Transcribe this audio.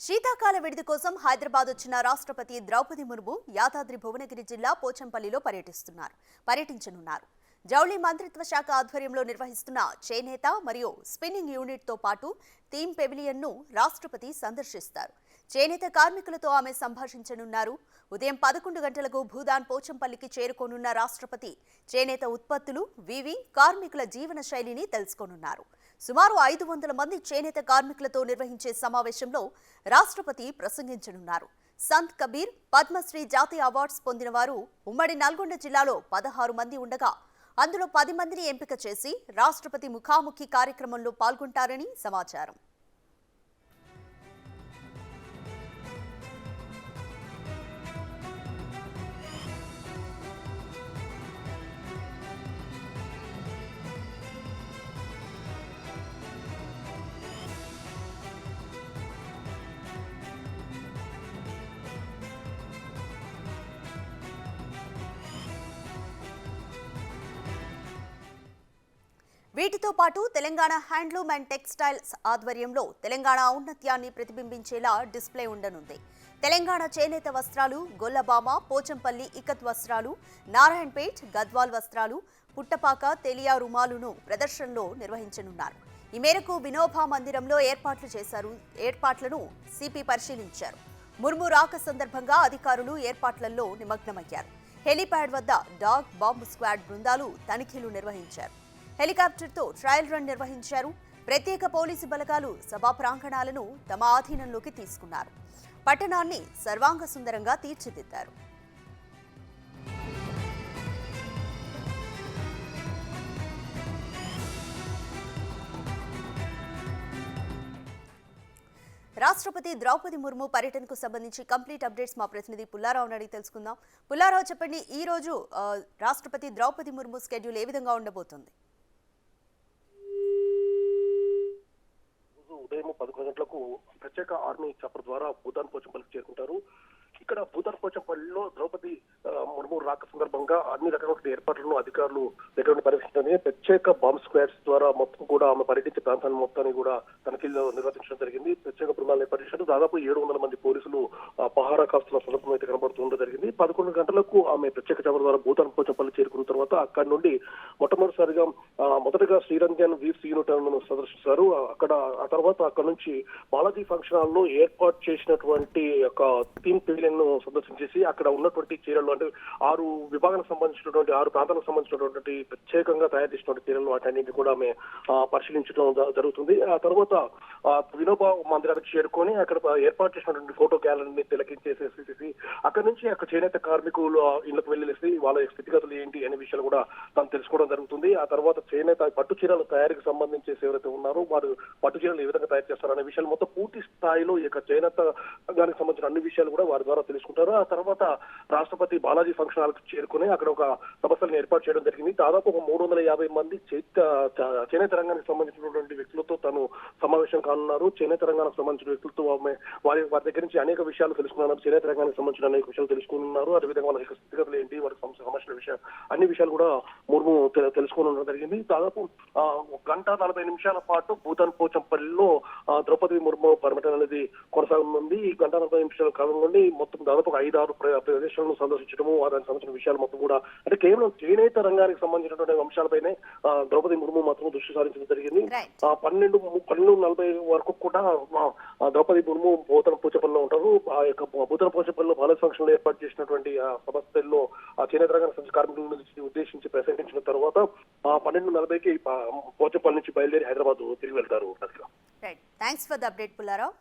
శీతాకాల విడిది కోసం హైదరాబాద్ వచ్చిన రాష్ట్రపతి ద్రౌపది ముర్ము యాదాద్రి భువనగిరి జిల్లా పోచంపల్లిలో పర్యటించనున్నారు. జౌళి మంత్రిత్వ శాఖ ఆధ్వర్యంలో నిర్వహిస్తున్న చేనేత మరియు స్పిన్నింగ్ యూనిట్ తో పాటు థీమ్ పెవిలియన్ ను రాష్ట్రపతి సందర్శిస్తారు. చేనేత కార్మికులతో ఆమె సంభాషించనున్నారు. ఉదయం 11 గంటలకు భూదాన్ పోచంపల్లికి చేరుకోనున్న రాష్ట్రపతి చేనేత ఉత్పత్తులు, వీవింగ్ కార్మికుల జీవన శైలిని తెలుసుకోనున్నారు. సుమారు 500 మంది చేనేత కార్మికులతో నిర్వహించే సమావేశంలో రాష్ట్రపతి ప్రసంగించనున్నారు. సంత్ కబీర్, పద్మశ్రీ జాతీయ అవార్డ్స్ పొందిన వారు ఉమ్మడి నల్గొండ జిల్లాలో 16 మంది ఉండగా అందులో 10 మందిని ఎంపిక చేసి రాష్ట్రపతి ముఖాముఖి కార్యక్రమంలో పాల్గొంటారని సమాచారం. వీటితో పాటు తెలంగాణ హ్యాండ్లూమ్ అండ్ టెక్స్టైల్స్ ఆధ్వర్యంలో తెలంగాణ ఔన్నత్యాన్ని ప్రతిబింబించేలా డిస్ప్లే ఉండనుంది. తెలంగాణ చేనేత వస్త్రాలు, గొల్లబామ, పోచంపల్లి ఇక్కత్ వస్త్రాలు, నారాయణపేట్ గద్వాల్ వస్త్రాలు, పుట్టపాక తెలియా రుమాలును ప్రదర్శనలో నిర్వహించనున్నారు. ఈ మేరకు వినోబా మందిరంలో ఏర్పాట్లను సిపి పరిశీలించారు. ముర్ము రాక సందర్భంగా అధికారులు ఏర్పాట్లలో నిమగ్నమయ్యారు. హెలీప్యాడ్ వద్ద డాగ్, బాంబు స్క్వాడ్ బృందాలు తనిఖీలు నిర్వహించారు. హెలికాప్టర్తో ట్రయల్ రన్ నిర్వహించారు. ప్రత్యేక పోలీసు బలగాలు సభా ప్రాంగణాలను తమ ఆధీనంలోకి తీసుకున్నారు. పట్టణాన్ని సర్వాంగ సుందరంగా తీర్చిదిద్దారు. రాష్ట్రపతి ద్రౌపది ముర్ము పర్యటనకు సంబంధించి కంప్లీట్ అప్డేట్స్ మా ప్రతినిధి పుల్లారావు అడిగి తెలుసుకుందాం. పుల్లారావు, చెప్పండి, ఈ రోజు రాష్ట్రపతి ద్రౌపది ముర్ము స్కెడ్యూల్ ఏ విధంగా ఉండబోతుంది? ఉదయం 11 గంటలకు ప్రత్యేక ఆర్మీ చాపర్ ద్వారా భూతాన్ పోచంపల్లికి చేరుకుంటారు. ఇక్కడ భూతాన్ పోచంపల్లిలో ద్రౌపది ముర్ము రాక సందర్భంగా అన్ని రకాల ఏర్పాట్లను అధికారులు దగ్గర పరిశీలించడం, ప్రత్యేక బాంబ్ స్క్వాడ్స్ ద్వారా మొత్తం కూడా ఆమె పర్యటించే ప్రాంతాన్ని మొత్తాన్ని కూడా తనిఖీల్లో నిర్వహించడం జరిగింది. ప్రత్యేక బృందాలు ఏర్పాటు దాదాపు 700 మంది పోలీసులు పహారా కాస్తున్న సందర్భం అయితే కనబడుతుండడం జరిగింది. 11 గంటలకు ఆమె ప్రత్యేక చాపర్ ద్వారా భూతాన్ పోచంపల్లి చేరుకున్న తర్వాత అక్కడి నుండి మొదటగా శ్రీరంజన్ వీవ్స్ యూనిట్ సందర్శిస్తారు. ఆ తర్వాత అక్కడ నుంచి బాలాజీ ఫంక్షన్ హాల్ లో ఏర్పాటు చేసినటువంటి ఒక థీమ్ పెవిలియన్ ను సందర్శించేసి అక్కడ ఉన్నటువంటి చీరలు, అంటే 6 విభాగాలకు సంబంధించినటువంటి 6 ప్రాంతాలకు సంబంధించినటువంటి ప్రత్యేకంగా తయారు చేసినటువంటి చీరలు వాటన్నింటినీ కూడా ఆమె పరిశీలించడం జరుగుతుంది. ఆ తర్వాత వినోబా మందిరానికి చేరుకొని అక్కడ ఏర్పాటు చేసినటువంటి ఫోటో గ్యాలరీని తిలకించేసేసి అక్కడి నుంచి అక్కడ చేనేత కార్మికులు ఇళ్లకు వెళ్ళేసి వాళ్ళ స్థితిగతులు ఏంటి అనే విషయాలు కూడా తను తెలుసుకోవడం జరుగుతుంది. ఆ తర్వాత చేనేత పట్టు చీరల తయారీకి సంబంధించి ఎవరైతే ఉన్నారో వారు పట్టు చీరలు ఏ విధంగా తయారు చేస్తారు అనే విషయాలు మొత్తం పూర్తి స్థాయిలో ఇక చేనేత దానికి సంబంధించిన అన్ని విషయాలు కూడా వారి ద్వారా తెలుసుకుంటారు. ఆ తర్వాత రాష్ట్రపతి బాలాజీ ఫంక్షన్ హాల్ కు చేరుకుని అక్కడ ఒక సభస్థలను ఏర్పాటు చేయడం జరిగింది. దాదాపు ఒక 350 మంది చేనేత రంగానికి సంబంధించినటువంటి వ్యక్తులతో తను సమావేశం కానున్నారు. చేనేత రంగానికి సంబంధించిన వ్యక్తులతో వారి దగ్గర నుంచి అనేక విషయాలు తెలుసుకున్నారు. చేనేత రంగానికి సంబంధించిన అనేక విషయాలు తెలుసుకున్నారు. అదేవిధంగా వాళ్ళ యొక్క స్థితిగతులు ఏంటి, వారికి సంబంధించిన విషయాలు అన్ని విషయాలు కూడా ముర్ము తెలుసుకోవడం జరిగింది. దాదాపు 1:40 పాటు భూతాన్ పోచంపల్లిలో ద్రౌపది ముర్ము పర్యటన అనేది కొనసాగనుంది. ఈ 1:40 కాలం నుండి మొత్తం దాదాపు 5-6 ప్రదేశాలను సందర్శించడము, దానికి సంబంధించిన విషయాలు మొత్తం కూడా అంటే కేవలం చేనేత రంగానికి సంబంధించినటువంటి అంశాలపైనే ద్రౌపది ముర్ము మాత్రం దృష్టి సారించడం జరిగింది. 12:40 వరకు కూడా ద్రౌపది ముర్ము భూతాన్ పోచంపల్లిలో ఉంటారు. ఆ యొక్క భూతాన్ పోచంపల్లిలో బాలాజీ ఫంక్షన్ లో ఏర్పాటు చేసినటువంటి సంస్థల్లో చేనేత రంగానికి కార్మికులను ఉద్దేశించి ప్రసంగించిన తర్వాత 12:40కి పోచంపల్లి నుంచి బయలుదేరి హైదరాబాద్ తిరిగి వెళ్తారు. Thanks for the update Pullarao.